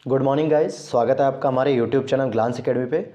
Good morning guys, स्वागत है आपका हमारे यूट्यूब चैनल ग्लांस एकेडमी पे।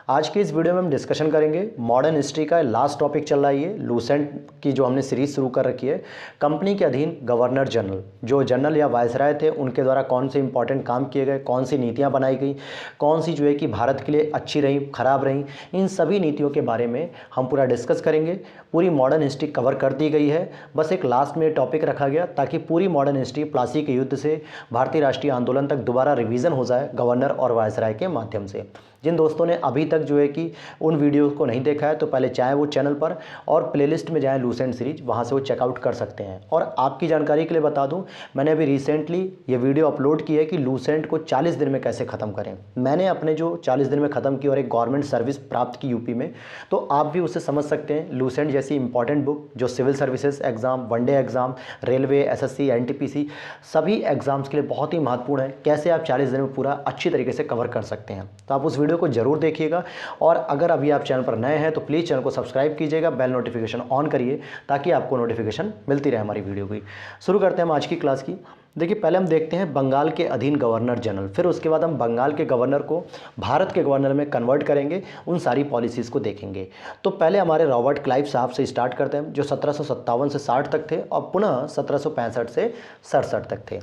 आज की इस वीडियो में हम डिस्कशन करेंगे मॉडर्न हिस्ट्री का लास्ट टॉपिक चल रहा है ये लूसेंट की जो हमने सीरीज शुरू कर रखी है। कंपनी के अधीन गवर्नर जनरल जो जनरल या वायसराय थे उनके द्वारा कौन से इंपॉर्टेंट काम किए गए, कौन सी नीतियाँ बनाई गई, कौन सी जो है कि भारत के लिए अच्छी रही, खराब रही, इन सभी नीतियों के बारे में हम पूरा डिस्कस करेंगे। पूरी मॉडर्न हिस्ट्री कवर कर दी गई है, बस एक लास्ट में टॉपिक रखा गया ताकि पूरी मॉडर्न हिस्ट्री प्लासी के युद्ध से भारतीय राष्ट्रीय आंदोलन तक दोबारा रिवीजन हो जाए गवर्नर और वायसराय के माध्यम से। जिन दोस्तों ने अभी तक जो है कि उन वीडियो को नहीं देखा है तो पहले चाहे वो चैनल पर और प्लेलिस्ट में जाएं लूसेंट सीरीज, वहाँ से वो चेकआउट कर सकते हैं। और आपकी जानकारी के लिए बता दूं, मैंने अभी रिसेंटली ये वीडियो अपलोड की है कि लूसेंट को 40 दिन में कैसे ख़त्म करें। मैंने अपने जो 40 दिन में ख़त्म की और एक गवर्नमेंट सर्विस प्राप्त की यूपी में, तो आप भी उससे समझ सकते हैं। लूसेंट जैसी इंपॉर्टेंट बुक जो civil services exam, one day exam, railway, SSC, NTPC सभी एग्ज़ाम्स के लिए बहुत ही महत्वपूर्ण है। कैसे आप 40 दिन में पूरा अच्छी तरीके से कवर कर सकते हैं, तो आप उस वीडियो को जरूर देखिएगा। और अगर अभी आप चैनल पर नए हैं तो प्लीज़ चैनल को सब्सक्राइब कीजिएगा, बेल नोटिफिकेशन ऑन करिए ताकि आपको नोटिफिकेशन मिलती रहे हमारी वीडियो की। शुरू करते हैं हम आज की क्लास की। देखिए, पहले हम देखते हैं बंगाल के अधीन गवर्नर जनरल, फिर उसके बाद हम बंगाल के गवर्नर को भारत के गवर्नर में कन्वर्ट करेंगे, उन सारी पॉलिसीज़ को देखेंगे। तो पहले हमारे रॉबर्ट क्लाइव साहब से स्टार्ट करते हैं जो 1757 से 60 तक थे और पुनः 1765 से 67 तक थे।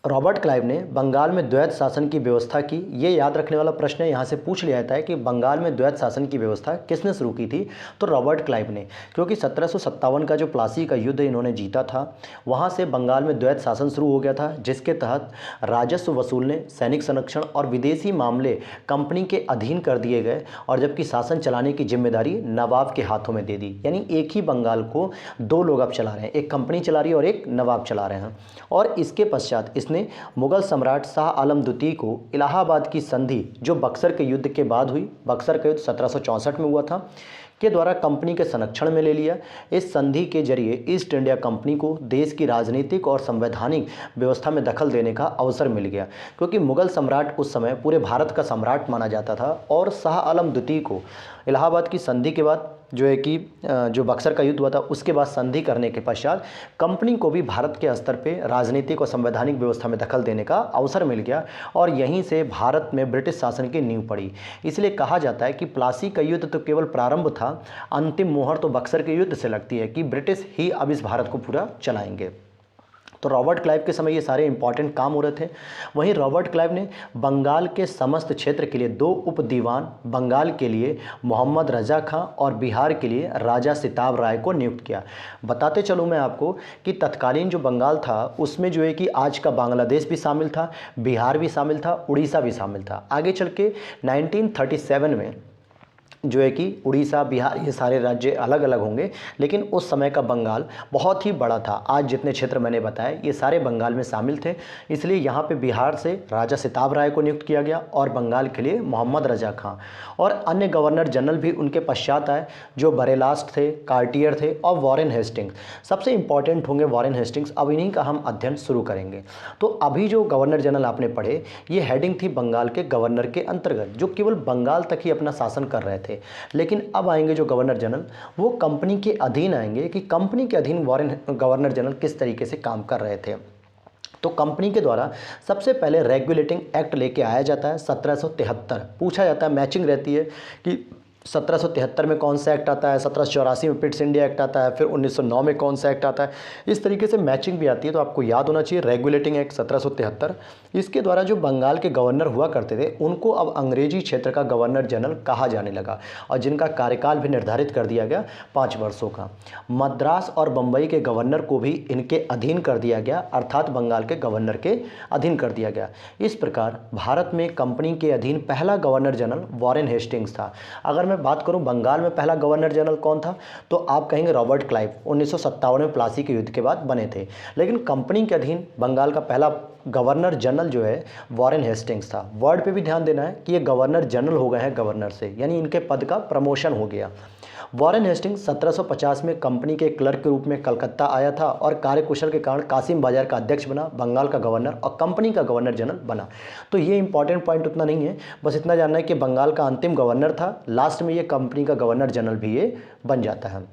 रॉबर्ट क्लाइव ने बंगाल में द्वैत शासन की व्यवस्था की। ये याद रखने वाला प्रश्न है, यहाँ से पूछ लिया जाता है कि बंगाल में द्वैत शासन की व्यवस्था किसने शुरू की थी, तो रॉबर्ट क्लाइव ने। क्योंकि 1757 का जो प्लासी का युद्ध इन्होंने जीता था, वहाँ से बंगाल में द्वैत शासन शुरू हो गया था, जिसके तहत राजस्व वसूलने, सैनिक संरक्षण और विदेशी मामले कंपनी के अधीन कर दिए गए, और जबकि शासन चलाने की जिम्मेदारी नवाब के हाथों में दे दी। यानी एक ही बंगाल को दो लोग अब चला रहे हैं, एक कंपनी चला रही है और एक नवाब चला रहे हैं। और इसके पश्चात इसने मुगल सम्राट शाह आलम द्वितीय को इलाहाबाद की संधि जो बक्सर के युद्ध के बाद हुई, बक्सर का युद्ध 1764 में हुआ था, के द्वारा कंपनी के संरक्षण में ले लिया। इस संधि के जरिए ईस्ट इंडिया कंपनी को देश की राजनीतिक और संवैधानिक व्यवस्था में दखल देने का अवसर मिल गया, क्योंकि मुगल सम्राट उस समय पूरे भारत का सम्राट माना जाता था। और शाह आलम द्वितीय को इलाहाबाद की संधि के बाद जो है कि जो बक्सर का युद्ध हुआ था उसके बाद संधि करने के पश्चात कंपनी को भी भारत के स्तर पे राजनीतिक और संवैधानिक व्यवस्था में दखल देने का अवसर मिल गया, और यहीं से भारत में ब्रिटिश शासन की नींव पड़ी। इसलिए कहा जाता है कि प्लासी का युद्ध तो केवल प्रारंभ था, अंतिम मोहर तो बक्सर के युद्ध से लगती है कि ब्रिटिश ही अब इस भारत को पूरा चलाएंगे। तो रॉबर्ट क्लाइव के समय ये सारे इंपॉर्टेंट काम हो रहे थे। वहीं रॉबर्ट क्लाइव ने बंगाल के समस्त क्षेत्र के लिए 2 उप दीवान, बंगाल के लिए मोहम्मद रजा खां और बिहार के लिए राजा सिताब राय को नियुक्त किया। बताते चलूँ मैं आपको कि तत्कालीन जो बंगाल था उसमें जो है कि आज का बांग्लादेश भी शामिल था, बिहार भी शामिल था, उड़ीसा भी शामिल था। आगे चल के 1937 में जो है कि उड़ीसा, बिहार ये सारे राज्य अलग अलग होंगे, लेकिन उस समय का बंगाल बहुत ही बड़ा था। आज जितने क्षेत्र मैंने बताए ये सारे बंगाल में शामिल थे। इसलिए यहाँ पे बिहार से राजा सिताब राय को नियुक्त किया गया और बंगाल के लिए मोहम्मद रजा खां, और अन्य गवर्नर जनरल भी उनके पश्चात आए जो बरेलास्ट थे, कार्टियर थे और वॉरेन हेस्टिंग्स। सबसे इंपॉर्टेंट होंगे वॉरेन हेस्टिंग्स। अब इन्हीं का हम अध्ययन शुरू करेंगे। तो अभी जो गवर्नर जनरल आपने पढ़े, ये हेडिंग थी बंगाल के गवर्नर के अंतर्गत, जो केवल बंगाल तक ही अपना शासन कर रहे थे। लेकिन अब आएंगे जो गवर्नर जनरल, वो कंपनी के अधीन आएंगे कि कंपनी के अधीन गवर्नर जनरल किस तरीके से काम कर रहे थे। तो कंपनी के द्वारा सबसे पहले रेगुलेटिंग एक्ट लेके आया जाता है 1773। पूछा जाता है, मैचिंग रहती है कि 1773 में कौन सा एक्ट आता है, 1784 में पिट्स इंडिया एक्ट आता है, फिर 1909 में कौन सा एक्ट आता है। इस तरीके से मैचिंग भी आती है, तो आपको याद होना चाहिए रेगुलेटिंग एक्ट 1773। इसके द्वारा जो बंगाल के गवर्नर हुआ करते थे उनको अब अंग्रेजी क्षेत्र का गवर्नर जनरल कहा जाने लगा, और जिनका कार्यकाल भी निर्धारित कर दिया गया 5 वर्षों का। मद्रास और बम्बई के गवर्नर को भी इनके अधीन कर दिया गया, अर्थात बंगाल के गवर्नर के अधीन कर दिया गया। इस प्रकार भारत में कंपनी के अधीन पहला गवर्नर जनरल वॉरेन हेस्टिंग्स था। अगर मैं बात करूं बंगाल में पहला गवर्नर जनरल कौन था, तो आप कहेंगे रॉबर्ट क्लाइव, 1957 में प्लासी के युद्ध के बाद बने थे। लेकिन कंपनी के अधीन बंगाल का पहला गवर्नर जनरल जो है वॉरेन हेस्टिंग्स था। वर्ड पे भी ध्यान देना है कि ये गवर्नर जनरल हो गए हैं गवर्नर से, यानी इनके पद का प्रमोशन हो गया। वॉरेन हेस्टिंग्स 1750 में कंपनी के क्लर्क के रूप में कलकत्ता आया था और कार्यकुशल के कारण कासिम बाजार का अध्यक्ष बना, बंगाल का गवर्नर और कंपनी का गवर्नर जनरल बना। तो ये इंपॉर्टेंट पॉइंट उतना नहीं है, बस इतना जानना है कि बंगाल का अंतिम गवर्नर था, लास्ट में ये कंपनी का गवर्नर जनरल भी ये बन जाता है।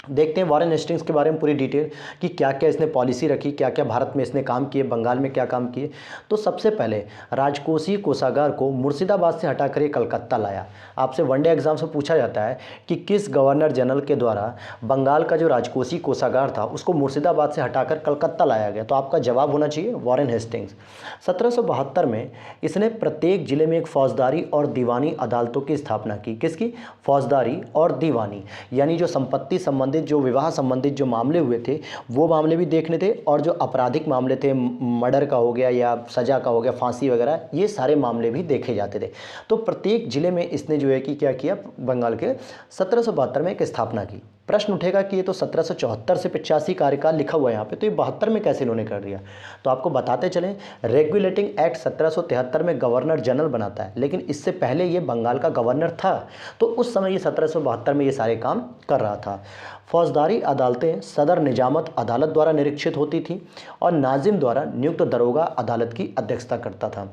देखते हैं वॉरेन हेस्टिंग्स के बारे में पूरी डिटेल कि क्या क्या इसने पॉलिसी रखी, क्या क्या भारत में इसने काम किए, बंगाल में क्या काम किए। तो सबसे पहले राजकोषीय कोषागार को मुर्शिदाबाद से हटाकर ये कलकत्ता लाया। आपसे वनडे एग्जाम से पूछा जाता है कि किस गवर्नर जनरल के द्वारा बंगाल का जो राजकोषीय कोषागार था उसको मुर्शिदाबाद से हटाकर कलकत्ता लाया गया, तो आपका जवाब होना चाहिए वॉरेन हेस्टिंग्स। 1772 में इसने प्रत्येक जिले में एक फौजदारी और दीवानी अदालतों की स्थापना की। किसकी? फौजदारी और दीवानी, यानी जो संपत्ति संबंधित, जो विवाह संबंधित जो मामले हुए थे वो मामले भी देखने थे, और जो आपराधिक मामले थे, मर्डर का हो गया या सजा का हो गया, फांसी वगैरह, ये सारे मामले भी देखे जाते थे। तो प्रत्येक जिले में इसने जो है कि क्या किया, बंगाल के 1772 में एक स्थापना की। प्रश्न उठेगा कि ये तो 1774 से 85 कार्यकाल लिखा हुआ है यहाँ पे, तो ये 72 में कैसे इन्होंने कर दिया? तो आपको बताते चलें, रेगुलेटिंग एक्ट 1773 में गवर्नर जनरल बनाता है, लेकिन इससे पहले ये बंगाल का गवर्नर था, तो उस समय ये 1772 में ये सारे काम कर रहा था। फौजदारी अदालतें सदर निजामत अदालत द्वारा निरीक्षित होती थी और नाजिम द्वारा नियुक्त दरोगा अदालत की अध्यक्षता करता था।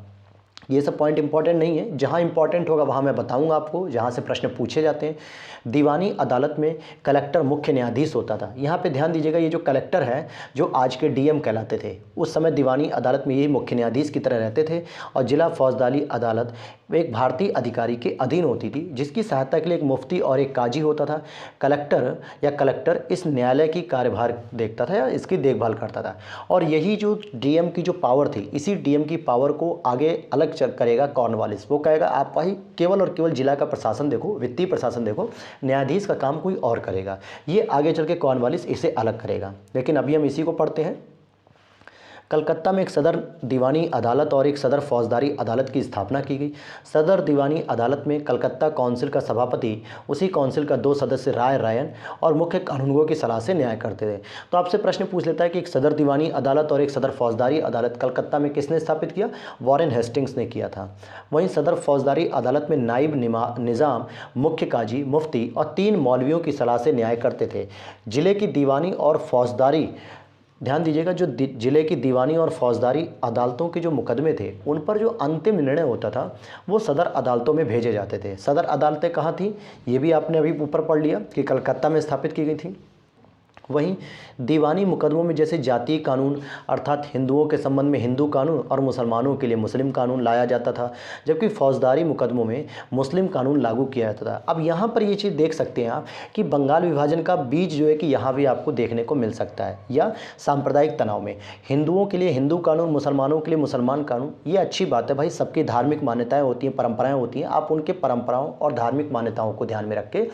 ये सब पॉइंट इंपॉर्टेंट नहीं है, जहाँ इंपॉर्टेंट होगा वहाँ मैं बताऊंगा आपको, जहाँ से प्रश्न पूछे जाते हैं। दीवानी अदालत में कलेक्टर मुख्य न्यायाधीश होता था। यहाँ पे ध्यान दीजिएगा, ये जो कलेक्टर है, जो आज के डीएम कहलाते थे, उस समय दीवानी अदालत में यही मुख्य न्यायाधीश की तरह रहते थे। और जिला फौजदारी अदालत एक भारतीय अधिकारी के अधीन होती थी, जिसकी सहायता के लिए एक मुफ्ती और एक काजी होता था। कलेक्टर इस न्यायालय की कार्यभार देखता था या इसकी देखभाल करता था। और यही जो डीएम की जो पावर थी, इसी डीएम की पावर को आगे अलग करेगा कॉर्नवालिस। वो कहेगा आप भाई केवल और केवल जिला का प्रशासन देखो, वित्तीय प्रशासन देखो, न्यायाधीश का काम कोई और करेगा। ये आगे चल के कॉर्नवालिस इसे अलग करेगा। लेकिन अभी हम इसी को पढ़ते हैं। कलकत्ता में एक सदर दीवानी अदालत और एक सदर फौजदारी अदालत की स्थापना की गई। सदर दीवानी अदालत में कलकत्ता काउंसिल का सभापति उसी काउंसिल का 2 सदस्य राय रायन और मुख्य कानूनगों की सलाह से न्याय करते थे। तो आपसे प्रश्न पूछ लेता है कि एक सदर दीवानी अदालत और एक सदर फौजदारी अदालत कलकत्ता में किसने स्थापित किया? वॉरेन हेस्टिंग्स ने किया था। वहीं सदर फौजदारी अदालत में नाइब निज़ाम, मुख्य काजी, मुफ्ती और 3 मौलवियों की सलाह से न्याय करते थे। जिले की दीवानी और फौजदारी, ध्यान दीजिएगा, जो जिले की दीवानी और फौजदारी अदालतों के जो मुकदमे थे उन पर जो अंतिम निर्णय होता था वो सदर अदालतों में भेजे जाते थे। सदर अदालतें कहाँ थी? ये भी आपने अभी ऊपर पढ़ लिया कि कलकत्ता में स्थापित की गई थी। वहीं दीवानी मुकदमों में जैसे जातीय कानून अर्थात हिंदुओं के संबंध में हिंदू कानून और मुसलमानों के लिए मुस्लिम कानून लाया जाता था, जबकि फौजदारी मुकदमों में मुस्लिम कानून लागू किया जाता था। अब यहाँ पर ये चीज़ देख सकते हैं आप कि बंगाल विभाजन का बीज जो है कि यहाँ भी आपको देखने को मिल सकता है। या सांप्रदायिक तनाव में हिंदुओं के लिए हिंदू कानून, मुसलमानों के लिए मुसलमान कानून, ये अच्छी बात है भाई, सबकी धार्मिक मान्यताएँ होती हैं, परंपराएँ होती हैं, आप उनके परंपराओं और धार्मिक मान्यताओं को ध्यान में रख के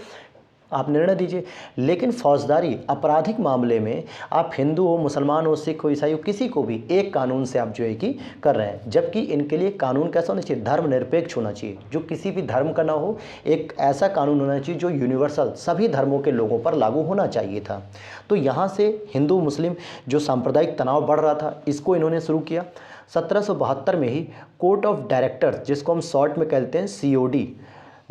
आप निर्णय दीजिए। लेकिन फौजदारी आपराधिक मामले में आप हिंदू हो, मुसलमान हो, सिख हो, ईसाई हो, किसी को भी एक कानून से आप जो है कि कर रहे हैं, जबकि इनके लिए कानून कैसा होना चाहिए? धर्मनिरपेक्ष होना चाहिए, जो किसी भी धर्म का ना हो। एक ऐसा कानून होना चाहिए जो यूनिवर्सल सभी धर्मों के लोगों पर लागू होना चाहिए था। तो यहाँ से हिंदू मुस्लिम जो सांप्रदायिक तनाव बढ़ रहा था, इसको इन्होंने शुरू किया। 1772 में ही कोर्ट ऑफ डायरेक्टर्स, जिसको हम शॉर्ट में कहते हैं COD,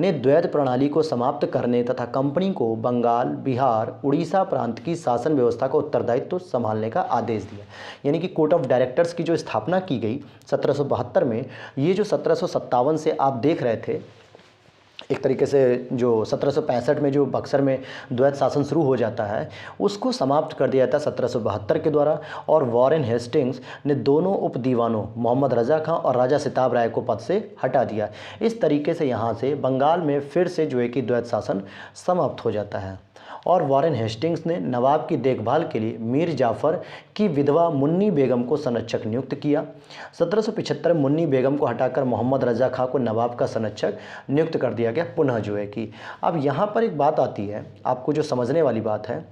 ने द्वैध प्रणाली को समाप्त करने तथा कंपनी को बंगाल, बिहार, उड़ीसा प्रांत की शासन व्यवस्था का उत्तरदायित्व संभालने का आदेश दिया। यानी कि कोर्ट ऑफ डायरेक्टर्स की जो स्थापना की गई 1772 में, ये जो 1757 से आप देख रहे थे, एक तरीके से जो 1765 में जो बक्सर में द्वैध शासन शुरू हो जाता है, उसको समाप्त कर दिया था 1772 के द्वारा। और वॉरेन हेस्टिंग्स ने दोनों उप दीवानों मोहम्मद रज़ा खां और राजा सिताब राय को पद से हटा दिया। इस तरीके से यहाँ से बंगाल में फिर से जो है कि द्वैध शासन समाप्त हो जाता है। और वॉरेन हेस्टिंग्स ने नवाब की देखभाल के लिए मीर जाफ़र की विधवा मुन्नी बेगम को संरक्षक नियुक्त किया। 1775 में मुन्नी बेगम को हटाकर मोहम्मद रज़ा खां को नवाब का संरक्षक नियुक्त कर दिया गया पुनः जो है कि। अब यहाँ पर एक बात आती है, आपको जो समझने वाली बात है,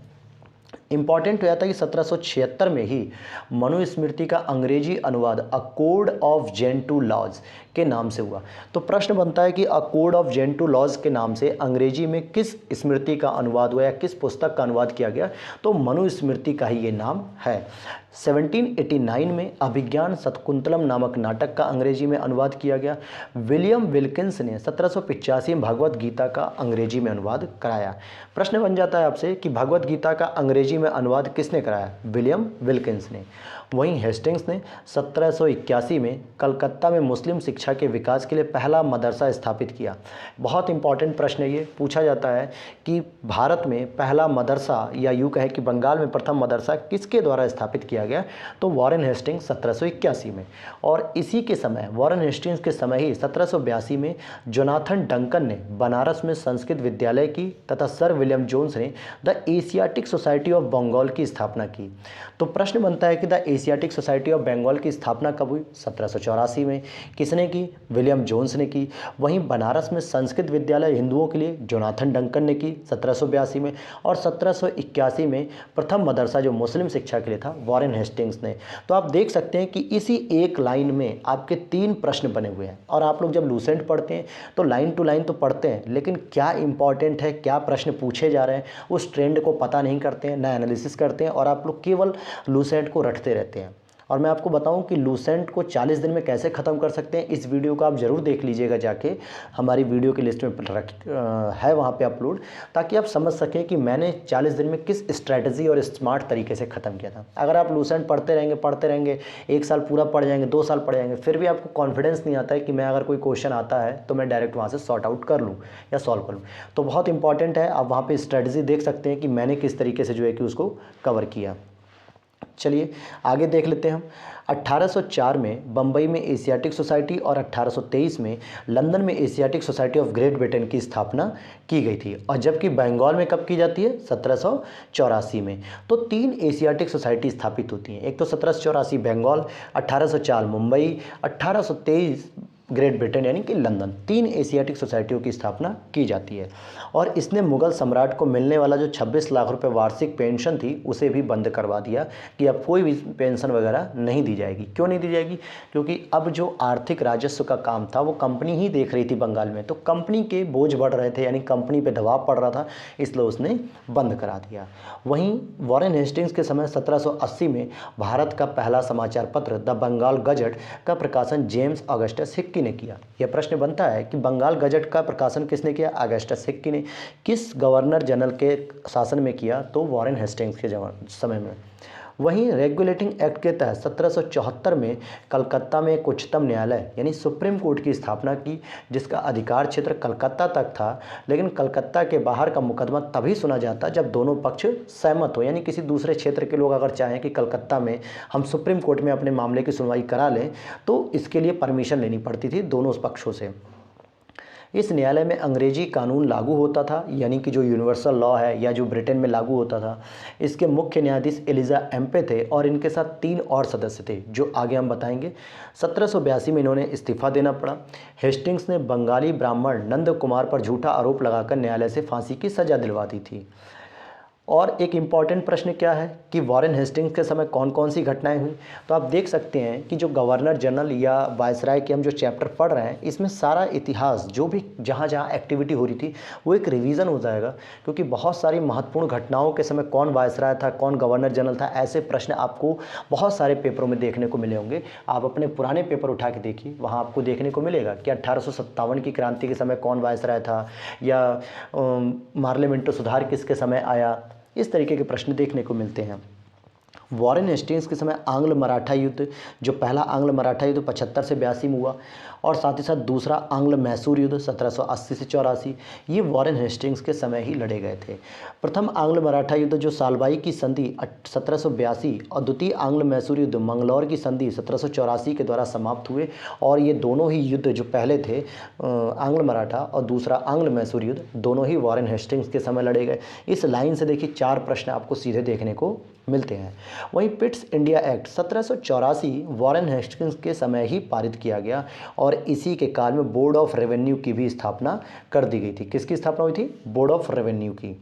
इंपॉर्टेंट हो जाता है कि 1776 में ही मनुस्मृति का अंग्रेजी अनुवाद a code of Gentoo laws के नाम से हुआ। तो प्रश्न बनता है कि a code of Gentoo laws के नाम से अंग्रेजी में किस स्मृति का अनुवाद हुआ या किस पुस्तक का अनुवाद किया गया? तो मनुस्मृति का ही ये नाम है। 1789 में अभिज्ञान शतकुंतलम नामक नाटक का अंग्रेजी में अनुवाद किया गया। विलियम विल्किंस ने 1785 में भगवत गीता का अंग्रेजी में अनुवाद कराया। प्रश्न बन जाता है आपसे कि भगवत गीता का अंग्रेजी में अनुवाद किसने कराया? विलियम विल्किंस ने। वहीं हेस्टिंग्स ने 1781 में कलकत्ता में मुस्लिम शिक्षा के विकास के लिए पहला मदरसा स्थापित किया। बहुत इंपॉर्टेंट प्रश्न ये पूछा जाता है कि भारत में पहला मदरसा, या यूँ कहें कि बंगाल में प्रथम मदरसा किसके द्वारा स्थापित किया गया, तो वॉरेन हेस्टिंग्स 1781 में। और इसी के समय, वॉरेन हेस्टिंग्स के समय ही 1782 में जोनाथन डंकन ने बनारस में संस्कृत विद्यालय की तथा सर विलियम जोन्स ने the Asiatic Society of Bengal की स्थापना की। तो प्रश्न बनता है कि the Asiatic Society of Bengal की स्थापना कब हुई? 1784 में। किसने की? विलियम जोन्स ने की। वहीं बनारस में संस्कृत विद्यालय हिंदुओं के लिए जोनाथन डंकन ने की 1782 में। और 1781 में प्रथम मदरसा जो मुस्लिम शिक्षा के लिए था, वॉरेन हेस्टिंग्स ने। तो आप देख सकते हैं कि इसी एक लाइन में आपके 3 प्रश्न बने हुए हैं। और आप लोग जब लूसेंट पढ़ते हैं तो लाइन टू लाइन तो पढ़ते हैं, लेकिन क्या इंपॉर्टेंट है, क्या प्रश्न पूछे जा रहे हैं, उस ट्रेंड को पता नहीं करते हैं, ना एनालिसिस करते हैं, और आप लोग केवल लूसेंट को रटते रहते हैं। और मैं आपको बताऊं कि लूसेंट को 40 दिन में कैसे ख़त्म कर सकते हैं, इस वीडियो को आप ज़रूर देख लीजिएगा जाके, हमारी वीडियो की लिस्ट में है वहाँ पे अपलोड, ताकि आप समझ सकें कि मैंने 40 दिन में किस स्ट्रैटेजी और स्मार्ट तरीके से ख़त्म किया था। अगर आप लूसेंट पढ़ते रहेंगे 1 साल पूरा पढ़ जाएंगे, 2 साल पढ़ जाएंगे, फिर भी आपको कॉन्फिडेंस नहीं आता है कि मैं अगर कोई क्वेश्चन आता है तो मैं डायरेक्ट वहाँ से सॉर्ट आउट कर लूँ या सॉल्व कर लूँ। तो बहुत इंपॉर्टेंट है, आप वहाँ पर स्ट्रैटेजी देख सकते हैं कि मैंने किस तरीके से जो है कि उसको कवर किया। चलिए आगे देख लेते हैं हम। 1804 में बम्बई में एशियाटिक सोसाइटी और 1823 में लंदन में Asiatic Society of great Britain की स्थापना की गई थी। और जबकि बंगाल में कब की जाती है? 1784 में। तो 3 एशियाटिक सोसाइटी स्थापित होती हैं। एक तो 1784 बंगाल, 1804 मुंबई, 1823 ग्रेट ब्रिटेन यानी कि लंदन। 3 एशियाटिक सोसाइटियों की स्थापना की जाती है। और इसने मुगल सम्राट को मिलने वाला जो 26 लाख रुपए वार्षिक पेंशन थी उसे भी बंद करवा दिया कि अब कोई भी पेंशन वगैरह नहीं दी जाएगी। क्यों नहीं दी जाएगी? क्योंकि अब जो आर्थिक राजस्व का काम था वो कंपनी ही देख रही थी बंगाल में, तो कंपनी के बोझ बढ़ रहे थे, यानी कंपनी पे दबाव पड़ रहा था, इसलिए उसने बंद करा दिया। वहीं वॉरेन हेस्टिंग्स के समय 1780 में भारत का पहला समाचार पत्र द बंगाल गजट का प्रकाशन जेम्स ऑगस्टस हिक्की ने किया। यह प्रश्न बनता है कि बंगाल गजट का प्रकाशन किसने किया? ऑगस्टस हिक्की ने। किस गवर्नर जनरल के शासन में किया? तो वॉरेन हेस्टिंग्स के समय में। वहीं रेगुलेटिंग एक्ट के तहत 1774 में कलकत्ता में एक उच्चतम न्यायालय यानी सुप्रीम कोर्ट की स्थापना की, जिसका अधिकार क्षेत्र कलकत्ता तक था। लेकिन कलकत्ता के बाहर का मुकदमा तभी सुना जाता जब दोनों पक्ष सहमत हो, यानी किसी दूसरे क्षेत्र के लोग अगर चाहें कि कलकत्ता में हम सुप्रीम कोर्ट में अपने मामले की सुनवाई करा लें, तो इसके लिए परमिशन लेनी पड़ती थी दोनों पक्षों से। इस न्यायालय में अंग्रेजी कानून लागू होता था, यानी कि जो यूनिवर्सल लॉ है या जो ब्रिटेन में लागू होता था। इसके मुख्य न्यायाधीश एलिजा एम्पे थे और इनके साथ 3 और सदस्य थे, जो आगे हम बताएंगे। 1782 में इन्होंने इस्तीफा देना पड़ा। हेस्टिंग्स ने बंगाली ब्राह्मण नंद कुमार पर झूठा आरोप लगाकर न्यायालय से फांसी की सजा दिलवा दी थी। और एक इम्पॉर्टेंट प्रश्न क्या है कि वॉरेन हेस्टिंग्स के समय कौन कौन सी घटनाएं हुई? तो आप देख सकते हैं कि जो गवर्नर जनरल या वायसराय के हम जो चैप्टर पढ़ रहे हैं, इसमें सारा इतिहास जो भी जहाँ जहाँ एक्टिविटी हो रही थी वो एक रिवीजन हो जाएगा, क्योंकि बहुत सारी महत्वपूर्ण घटनाओं के समय कौन वायसराय था, कौन गवर्नर जनरल था, ऐसे प्रश्न आपको बहुत सारे पेपरों में देखने को मिले होंगे। आप अपने पुराने पेपर उठा के देखिए, वहाँ आपको देखने को मिलेगा कि 1857 की क्रांति के समय कौन वायसराय था, या पार्लियामेंटो सुधार किसके समय आया, इस तरीके के प्रश्न देखने को मिलते हैं। वॉरेन हेस्टिंग्स के समय आंग्ल मराठा युद्ध, जो पहला आंग्ल मराठा युद्ध 75 से 82 में हुआ, और साथ ही साथ दूसरा आंग्ल मैसूर युद्ध 1780 से 84, ये वॉरेन हेस्टिंग्स के समय ही लड़े गए थे। प्रथम आंग्ल मराठा युद्ध जो सालबाई की संधि 1782 और द्वितीय आंग्ल मैसूर युद्ध मंगलौर की संधि 1784 के द्वारा समाप्त हुए। और ये दोनों ही युद्ध जो पहले थे आंग्ल मराठा और दूसरा आंग्ल मैसूर युद्ध, दोनों ही वॉरेन हेस्टिंग्स के समय लड़े गए। इस लाइन से देखिए 4 प्रश्न आपको सीधे देखने को मिलते हैं। वहीं Pitt's India act 1784 Warren Hastings के समय ही पारित किया गया, और इसी के काल में बोर्ड ऑफ रेवेन्यू की भी स्थापना कर दी गई थी। किसकी स्थापना हुई थी? बोर्ड ऑफ रेवेन्यू की।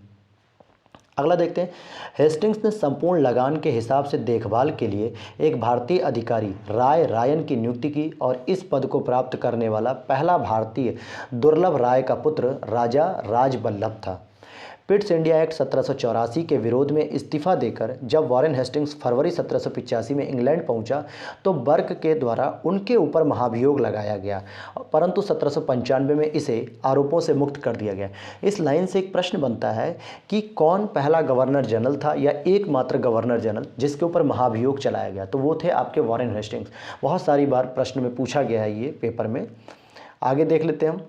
अगला देखते हैं। हेस्टिंग्स ने संपूर्ण लगान के हिसाब से देखभाल के लिए एक भारतीय अधिकारी राय रायन की नियुक्ति की, और इस पद को प्राप्त करने वाला पहला भारतीय दुर्लभ राय का पुत्र राजा राजबल्लभ था। पिट्स इंडिया एक्ट 1784 के विरोध में इस्तीफा देकर जब वॉरेन हेस्टिंग्स फरवरी 1785 में इंग्लैंड पहुंचा तो बर्क के द्वारा उनके ऊपर महाभियोग लगाया गया, परंतु 1795 में इसे आरोपों से मुक्त कर दिया गया। इस लाइन से एक प्रश्न बनता है कि कौन पहला गवर्नर जनरल था या एकमात्र गवर्नर जनरल जिसके ऊपर महाभियोग चलाया गया, तो वो थे आपके वॉरेन हेस्टिंग्स। बहुत सारी बार प्रश्न में पूछा गया है ये पेपर में। आगे देख लेते हैं हम।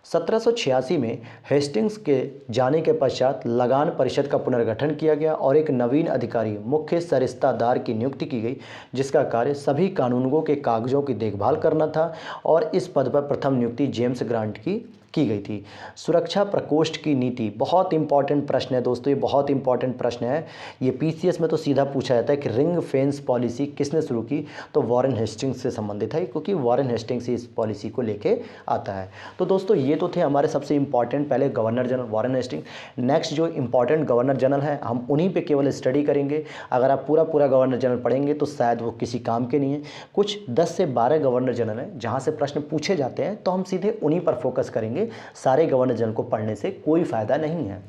1786 में हेस्टिंग्स के जाने के पश्चात लगान परिषद का पुनर्गठन किया गया और एक नवीन अधिकारी मुख्य सरिस्तादार की नियुक्ति की गई, जिसका कार्य सभी कानूनों के कागजों की देखभाल करना था और इस पद पर प्रथम नियुक्ति जेम्स ग्रांट की गई थी। सुरक्षा प्रकोष्ठ की नीति बहुत इंपॉर्टेंट प्रश्न है दोस्तों, ये बहुत इंपॉर्टेंट प्रश्न है। ये पीसीएस में तो सीधा पूछा जाता है कि रिंग फेंस पॉलिसी किसने शुरू की, तो वॉरेन हेस्टिंग्स से संबंधित है, क्योंकि वॉरेन हेस्टिंग्स इस पॉलिसी को लेके आता है। तो दोस्तों ये तो थे हमारे सबसे इंपॉर्टेंट पहले governor general Warren Hastings. Next जो इंपॉर्टेंट गवर्नर जनरल है हम उन्हीं पर केवल स्टडी करेंगे। अगर आप पूरा गवर्नर जनरल पढ़ेंगे तो शायद वो किसी काम के नहीं है। कुछ 10 से 12 गवर्नर जनरल हैं जहाँ से प्रश्न पूछे जाते हैं, तो हम सीधे उन्हीं पर फोकस करेंगे। सारे गवर्नर जनरल को पढ़ने से कोई फायदा नहीं है।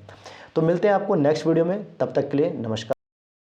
तो मिलते हैं आपको नेक्स्ट वीडियो में, तब तक के लिए नमस्कार।